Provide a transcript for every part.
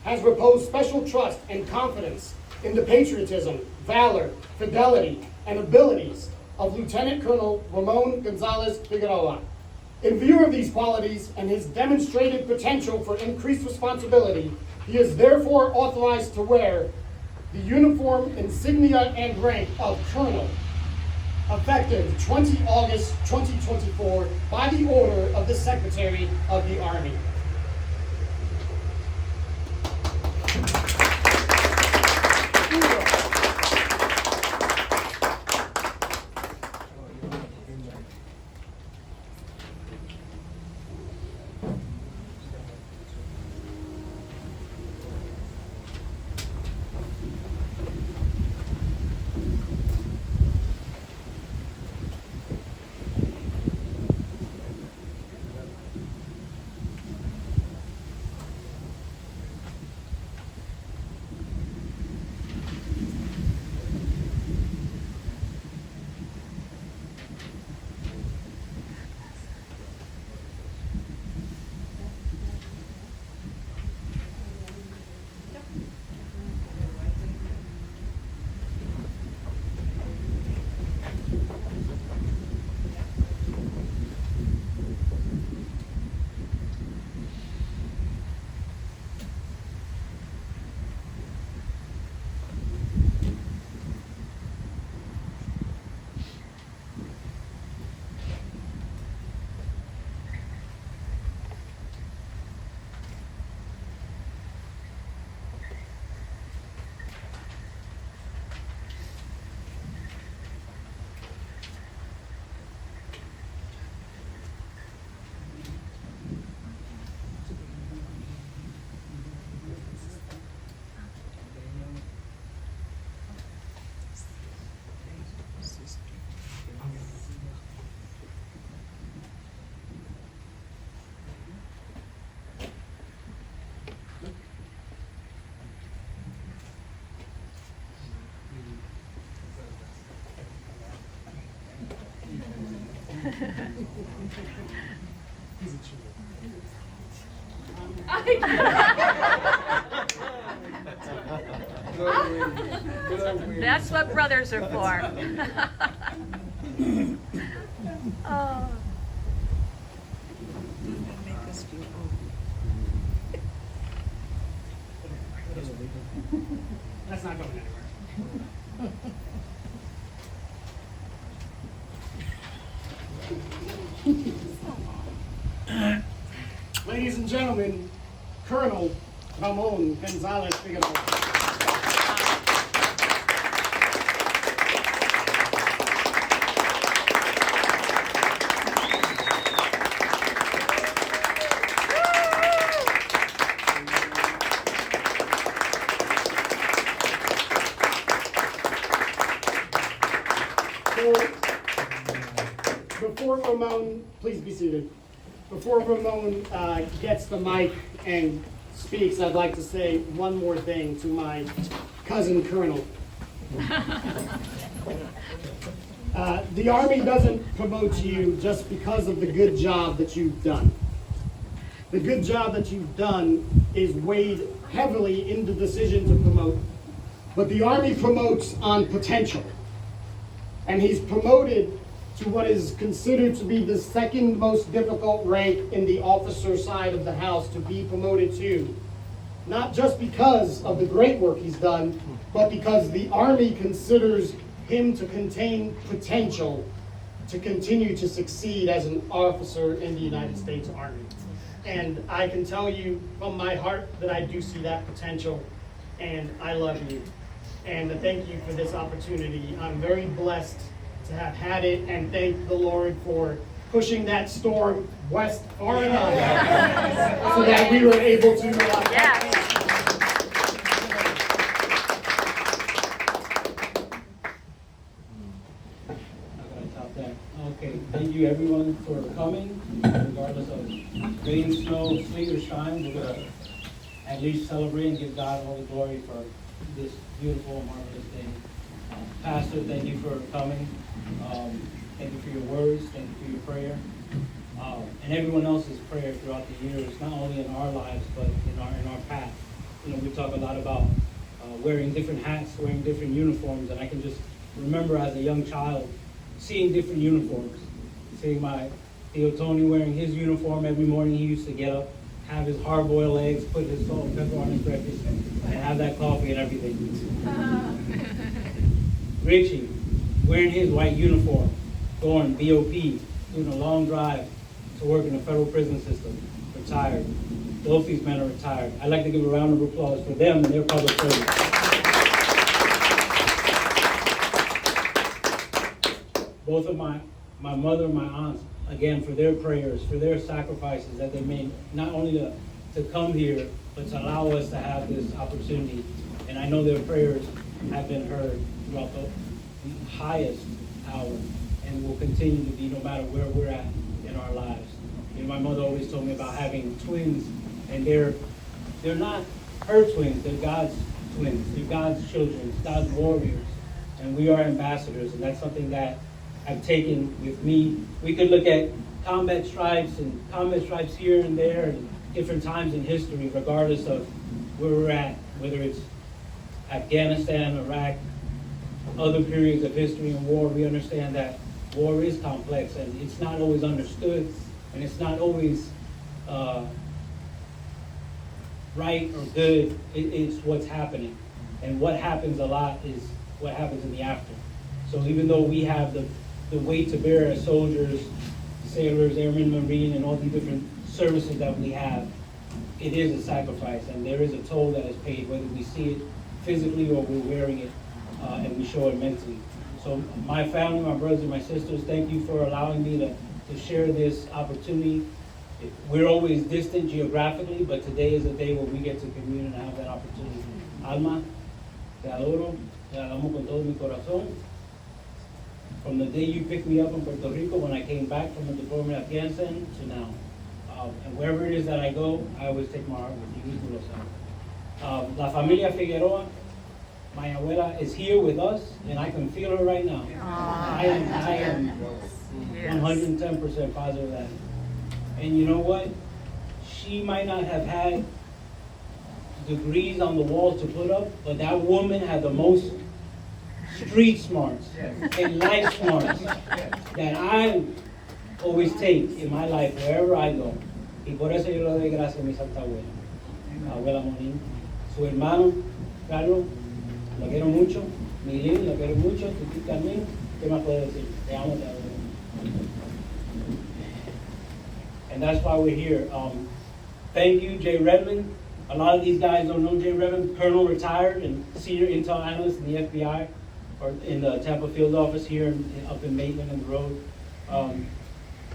has reposed special trust and confidence in the patriotism, valor, fidelity, and abilities of Lieutenant Colonel Ramon Gonzalez Figueroa. In view of these qualities and his demonstrated potential for increased responsibility, he is therefore authorized to wear the uniform, insignia, and rank of Colonel, effective 20 August 2024, by the order of the Secretary of the Army. That's what brothers are for. Oh. That's not going anywhere. Ladies and gentlemen, Colonel Ramon Gonzalez Figueroa. Before Ramon, please be seated. Before Ramon gets the mic and speaks, I'd like to say one more thing to my cousin Colonel. The Army doesn't promote you just because of the good job that you've done. The good job that you've done is weighed heavily in the decision to promote. But the Army promotes on potential. And he's promoted to what is considered to be the second most difficult rank in the officer side of the house to be promoted to. Not just because of the great work he's done, but because the Army considers him to contain potential to continue to succeed as an officer in the United States Army. And I can tell you from my heart that I do see that potential, and I love you. And thank you for this opportunity. I'm very blessed to have had it, and thank the Lord for pushing that storm west far enough so that we were able to. Okay, thank you everyone for coming, regardless of rain, snow, sleet, or shine. We're going to at least celebrate and give God all the glory for this beautiful, marvelous day. Pastor, thank you for coming. Thank you for your words. Thank you for your prayer. And everyone else's prayer throughout the years, not only in our lives, but in our path. talk a lot about wearing different hats, wearing different uniforms, and I can just remember as a young child seeing different uniforms, seeing my Tío Tony wearing his uniform every morning. He used to get up, have his hard-boiled eggs, put his salt and pepper on his breakfast, and have that coffee and everything. Richie, wearing his white uniform, going BOP, doing a long drive to work in the federal prison system, retired. Both these men are retired. I'd like to give a round of applause for them and their public service. Both of my mother and my aunts, again, for their prayers, for their sacrifices that they made, not only to come here, but to allow us to have this opportunity. And I know their prayers have been heard throughout the highest hour and will continue to be no matter where we're at in our lives. You know, my mother always told me about having twins, and they're not her twins, they're God's twins, they're God's children, God's warriors, and we are ambassadors, and that's something that I've taken with me. We could look at combat stripes and combat stripes here and there and different times in history, regardless of where we're at, whether it's Afghanistan, Iraq, other periods of history and war. We understand that war is complex and it's not always understood, and it's not always right or good. It's what's happening, and what happens a lot is what happens in the after. So even though we have the weight to bear as soldiers, sailors, airmen, marine, and all the different services that we have, it is a sacrifice, and there is a toll that is paid, whether we see it physically or we're wearing it, and we show it mentally. So my family, my brothers and my sisters, thank you for allowing me to share this opportunity. We're always distant geographically, but today is a day where we get to commune and have that opportunity. Alma, te adoro, te amo con todo mi corazón. From the day you picked me up in Puerto Rico, when I came back from the deployment at Afghanistan to now. And wherever it is that I go, I always take my heart with me. You lo sabes. La familia Figueroa, my abuela is here with us, and I can feel her right now. I am 110% positive of that. And you know what? She might not have had degrees on the walls to put up, but that woman had the most street smarts and life smarts that I always take in my life wherever I go. Y por eso yo le doy gracias a mi santa abuela, abuela Monín. Su hermano, Carlos, lo quiero mucho. Milín, lo quiero mucho. Titi Carmen, ¿qué más puedo decir? Te amo, te adoro. And that's why we're here. Thank you, Jay Redmond. A lot of these guys don't know Jay Redmond. Colonel retired and senior intel analyst in the FBI, or in the Tampa field office here up in Maitland and the road.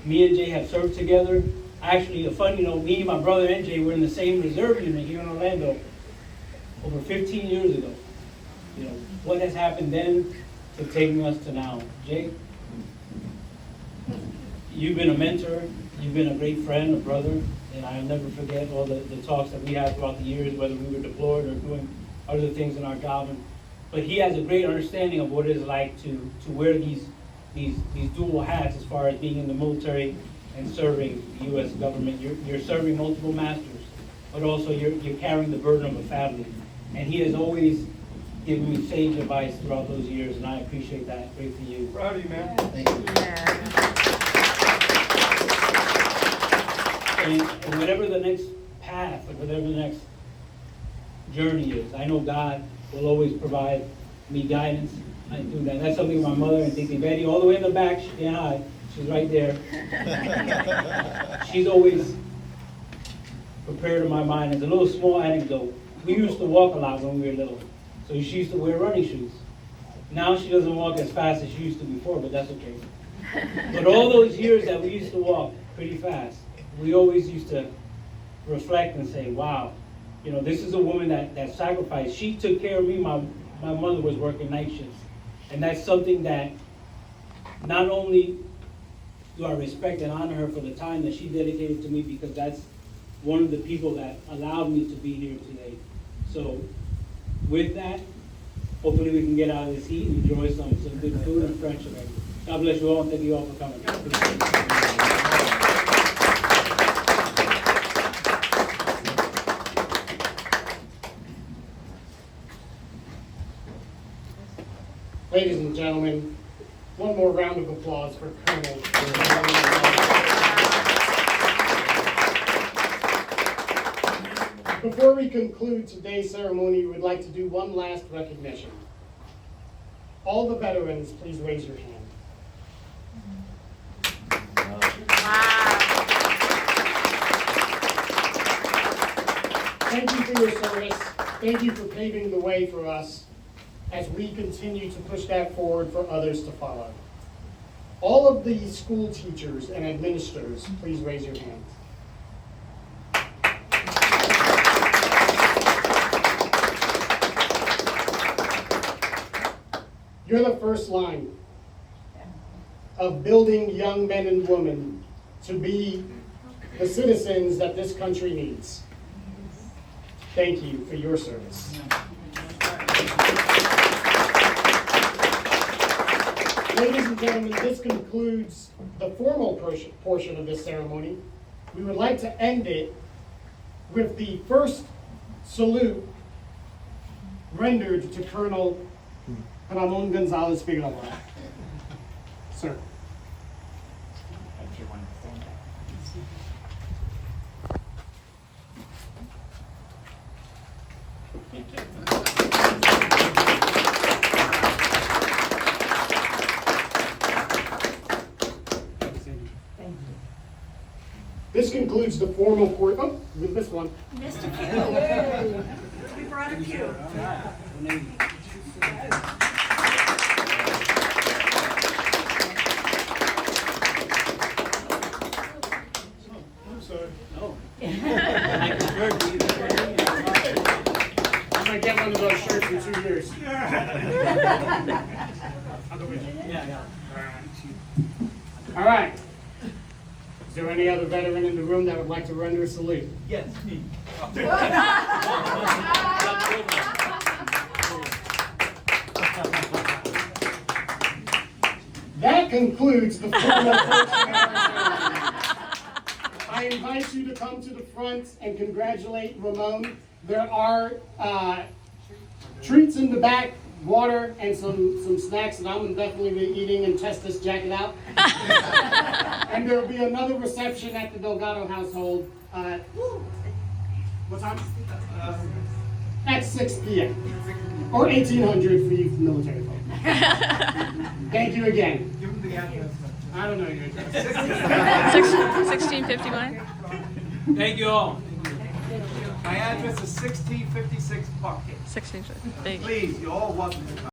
Me and Jay have served together. Actually, a funny note, me, my brother, and Jay were in the same reserve unit here in Orlando over 15 years ago. You know, what has happened then to taking us to now? Jay, you've been a mentor, you've been a great friend, a brother, and I'll never forget all the talks that we had throughout the years, whether we were deployed or doing other things in our job. But he has a great understanding of what it is like to wear these dual hats as far as being in the military and serving the U.S. government. You're serving multiple masters, but also you're carrying the burden of a family. And he has always given me sage advice throughout those years, and I appreciate that. Great for you. Proud of you, man. Thank you. And whatever the next path or whatever the next journey is, I know God will always provide me guidance. I do that. That's something my mother and Titi Betty, all the way in the back, she can't hide. She's right there. She's always prepared in my mind. It's a little small anecdote. We used to walk a lot when we were little. So she used to wear running shoes. Now she doesn't walk as fast as she used to before, but that's okay. But all those years that we used to walk pretty fast, we always used to reflect and say, wow, you know, this is a woman that sacrificed. She took care of me. My mother was working night shifts. And that's something that not only do I respect and honor her for the time that she dedicated to me, because that's one of the people that allowed me to be here today. So with that, hopefully we can get out of this heat and enjoy some good food and friendship. God bless you all, and thank you all for coming. ladies and gentlemen, one more round of applause for Colonel. Before we conclude today's ceremony, we would like to do one last recognition. All the veterans, please raise your hand. Thank you for your service. Thank you for paving the way for us as we continue to push that forward for others to follow. All of the school teachers and administrators, please raise your hands. You're the first line of building young men and women to be the citizens that this country needs. Thank you for your service. Ladies and gentlemen, this concludes the formal portion of this ceremony. We would like to end it with the first salute rendered to Colonel Ramon Gonzalez Figueroa. Sir. This concludes the formal portion. Oh, with this one. Mr. Q. We brought a Q. I'm sorry. No. I'm gonna get one of those shirts in 2 years. All right. Is there any other veteran in the room that would like to render a salute? Yes, me. That concludes the formal portion of our ceremony. I invite you to come to the front and congratulate Ramon. There are treats in the back, water, and some snacks that I'm definitely be eating and test this jacket out. And there will be another reception at the Delgado household. What time? At 6 p.m. Or 1800 for you military folk. Thank you again. Give him the address. I don't know your address. 1651. Thank you all. My address is 1656 Buckhead. 1650. Please, you're all welcome to come.